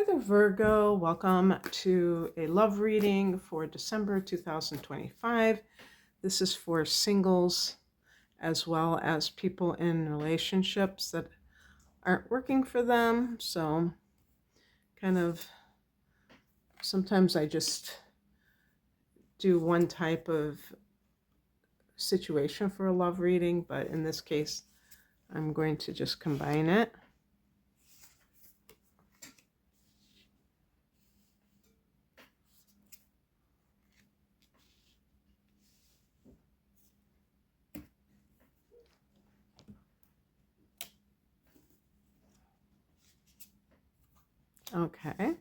there, Virgo. Welcome to a love reading for December 2025. This is for singles as well as people in relationships that aren't working for them. So, kind of sometimes I just do one type of situation for a love reading, but in this case, I'm going to just combine it. Okay.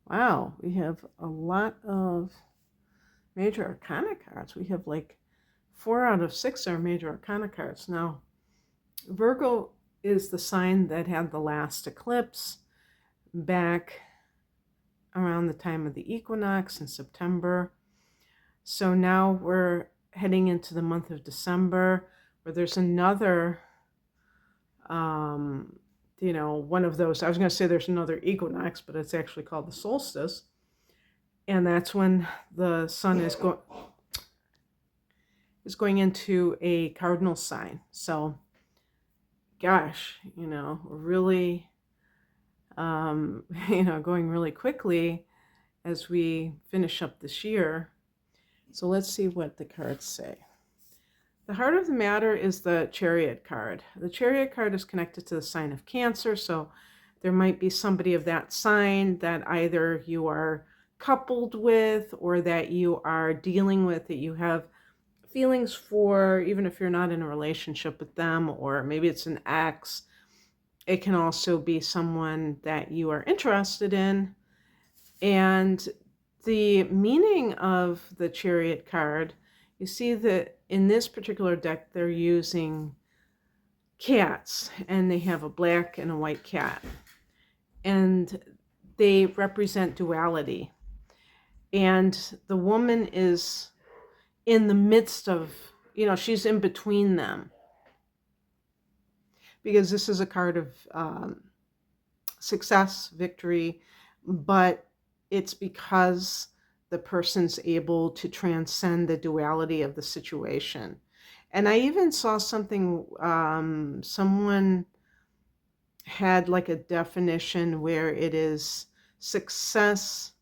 Wow, we have a lot of major arcana cards. We have like 4 out of 6 are major arcana cards. Now, Virgo is the sign that had the last eclipse back around the time of the equinox in September. So now we're heading into the month of December, where there's another one of those. I was going to say there's another equinox, but it's actually called the solstice. And that's when the sun is going into a cardinal sign. So, gosh, really, going really quickly as we finish up this year. So let's see what the cards say. The heart of the matter is the Chariot card. The Chariot card is connected to the sign of Cancer, so there might be somebody of that sign that either you are coupled with or that you are dealing with, that you have feelings for, even if you're not in a relationship with them, or maybe it's an ex. It can also be someone that you are interested in. And the meaning of the Chariot card, you see that in this particular deck, they're using cats, and they have a black and a white cat. And they represent duality. And the woman is in the midst of, she's in between them. Because this is a card of success, victory, but it's because the person's able to transcend the duality of the situation. And I even saw something, someone had like a definition where it is success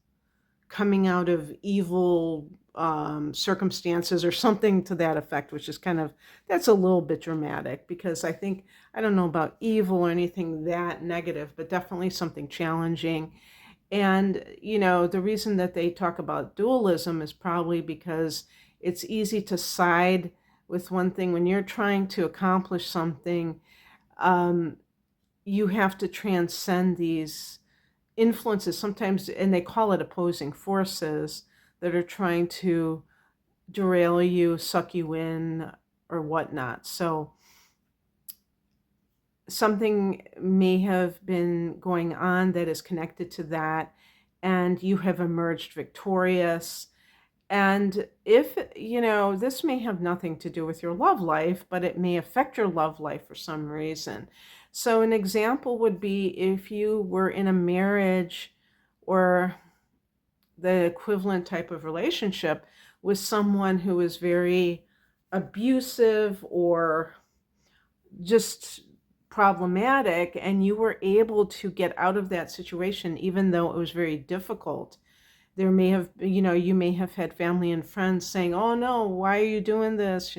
coming out of evil circumstances or something to that effect, which is that's a little bit dramatic, because I don't know about evil or anything that negative, but definitely something challenging. And, the reason that they talk about dualism is probably because it's easy to side with one thing. When you're trying to accomplish something, you have to transcend these influences sometimes, and they call it opposing forces that are trying to derail you, suck you in, or whatnot. So something may have been going on that is connected to that, and you have emerged victorious. And if, this may have nothing to do with your love life, but it may affect your love life for some reason. So an example would be if you were in a marriage or the equivalent type of relationship with someone who is very abusive or just problematic, and you were able to get out of that situation even though it was very difficult. There may have, you may have had family and friends saying, oh no, why are you doing this?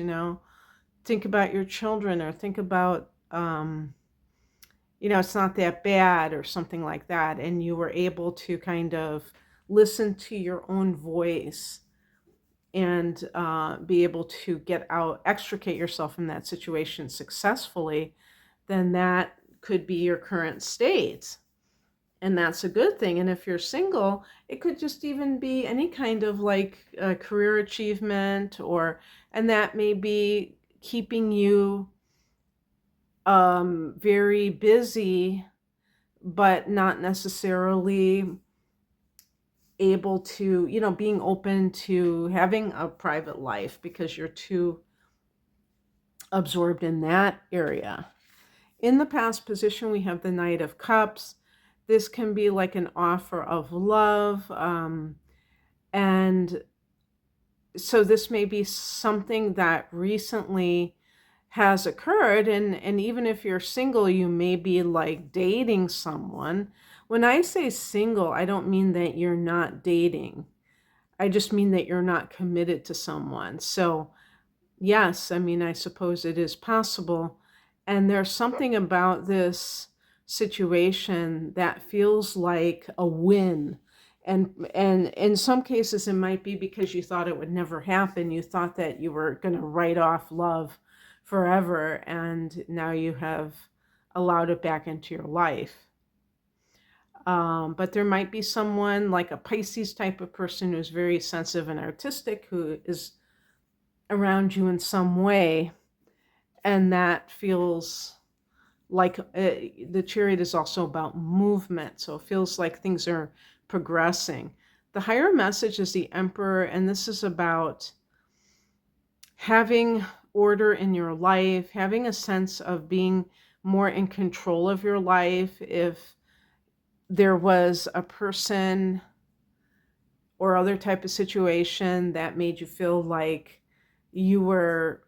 Think about your children, or think about, it's not that bad, or something like that. And you were able to kind of listen to your own voice and be able to get out, extricate yourself from that situation successfully. Then that could be your current state. And that's a good thing. And if you're single, it could just even be any kind of like career achievement, and that may be keeping you very busy, but not necessarily able to, being open to having a private life because you're too absorbed in that area. In the past position, we have the Knight of Cups. This can be like an offer of love. And so this may be something that recently has occurred. And even if you're single, you may be like dating someone. When I say single, I don't mean that you're not dating. I just mean that you're not committed to someone. So yes, I mean, I suppose it is possible. And there's something about this situation that feels like a win. And in some cases it might be because you thought it would never happen. You thought that you were going to write off love forever, and now you have allowed it back into your life. But there might be someone like a Pisces type of person who's very sensitive and artistic who is around you in some way, and that feels like the chariot is also about movement, so it feels like things are progressing. The higher message is the Emperor, and this is about having order in your life, having a sense of being more in control of your life. If there was a person or other type of situation that made you feel like you were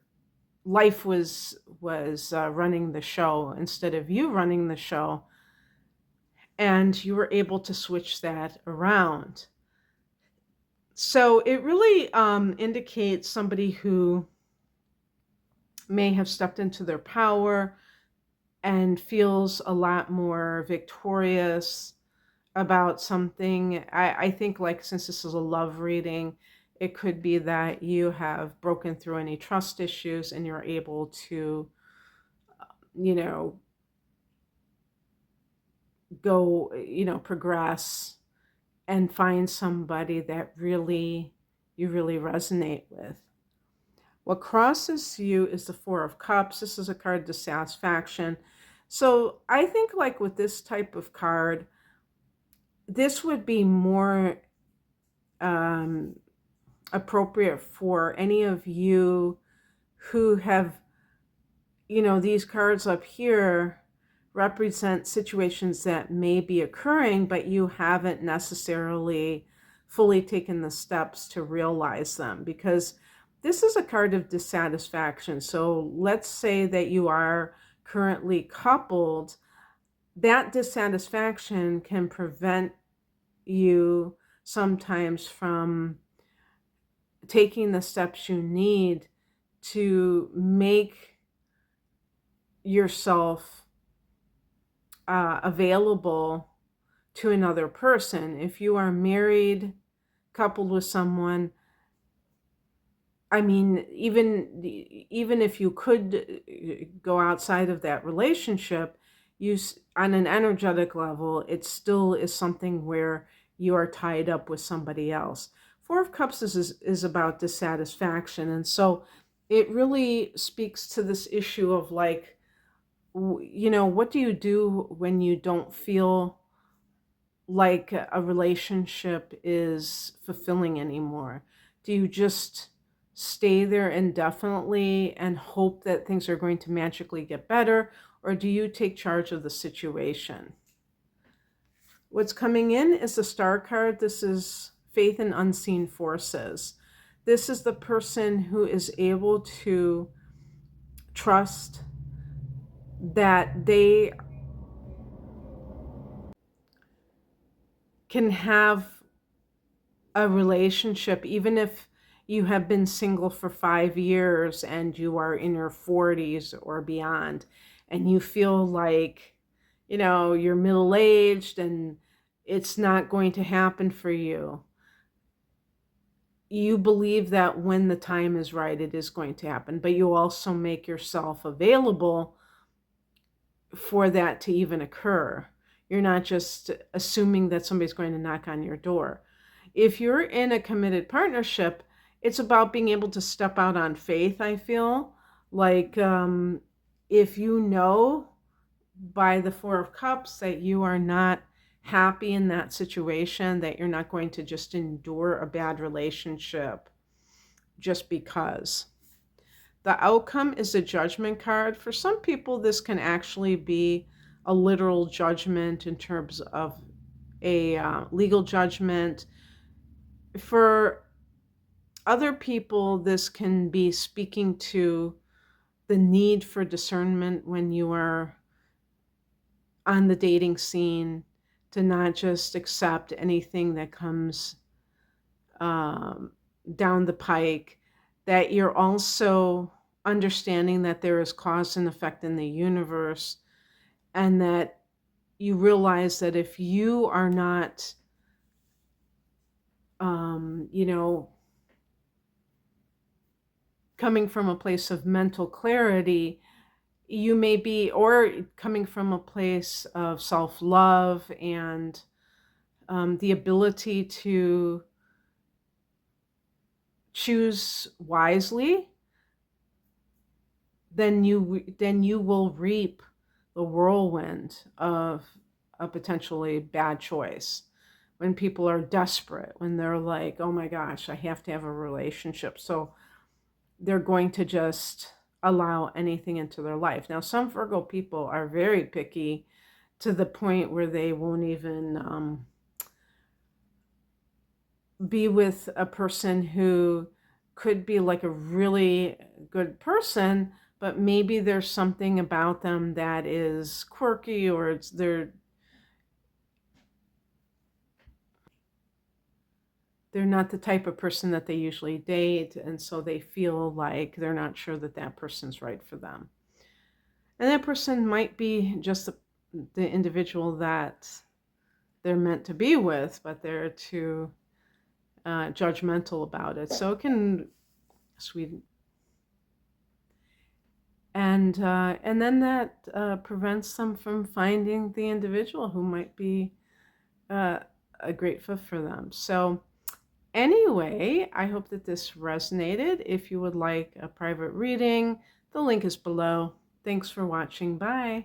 life was running the show instead of you running the show, and you were able to switch that around. So it really indicates somebody who may have stepped into their power and feels a lot more victorious about something. I think, like, since this is a love reading, it could be that you have broken through any trust issues and you're able to, you know, go, progress and find somebody that really you really resonate with. What crosses you is the Four of Cups. This is a card of dissatisfaction. So I think, like, with this type of card, this would be more um, appropriate for any of you who have, these cards up here represent situations that may be occurring, but you haven't necessarily fully taken the steps to realize them, because this is a card of dissatisfaction. So let's say that you are currently coupled. That dissatisfaction can prevent you sometimes from taking the steps you need to make yourself available to another person. If you are married, coupled with someone, I mean, even if you could go outside of that relationship, on an energetic level, it still is something where you are tied up with somebody else. Four of Cups is about dissatisfaction, and so it really speaks to this issue of, like, what do you do when you don't feel like a relationship is fulfilling anymore? Do you just stay there indefinitely and hope that things are going to magically get better, or do you take charge of the situation? What's coming in is the Star card. This is faith in unseen forces. This is the person who is able to trust that they can have a relationship, even if you have been single for 5 years and you are in your 40s or beyond, and you feel like, you're middle-aged and it's not going to happen for you. You believe that when the time is right, it is going to happen, but you also make yourself available for that to even occur. You're not just assuming that somebody's going to knock on your door. If you're in a committed partnership, it's about being able to step out on faith, I feel. Like, if you know by the Four of Cups that you are not happy in that situation, that you're not going to just endure a bad relationship just because. The outcome is a Judgment card. For some people, this can actually be a literal judgment in terms of a legal judgment. For other people, this can be speaking to the need for discernment when you are on the dating scene, to not just accept anything that comes um, down the pike, that you're also understanding that there is cause and effect in the universe, and that you realize that if you are not, you know, coming from a place of mental clarity, you may be, or coming from a place of self-love and the ability to choose wisely, then you will reap the whirlwind of a potentially bad choice. When people are desperate, when they're like, oh my gosh, I have to have a relationship, so they're going to just allow anything into their life. Now, some Virgo people are very picky to the point where they won't even be with a person who could be like a really good person, but maybe there's something about them that is quirky, or they're not the type of person that they usually date, and so they feel like they're not sure that that person's right for them. And that person might be just the individual that they're meant to be with, but they're too judgmental about it. So it can sweet, and then that prevents them from finding the individual who might be uh, a great fit for them. So anyway, I hope that this resonated. If you would like a private reading, the link is below. Thanks for watching. Bye.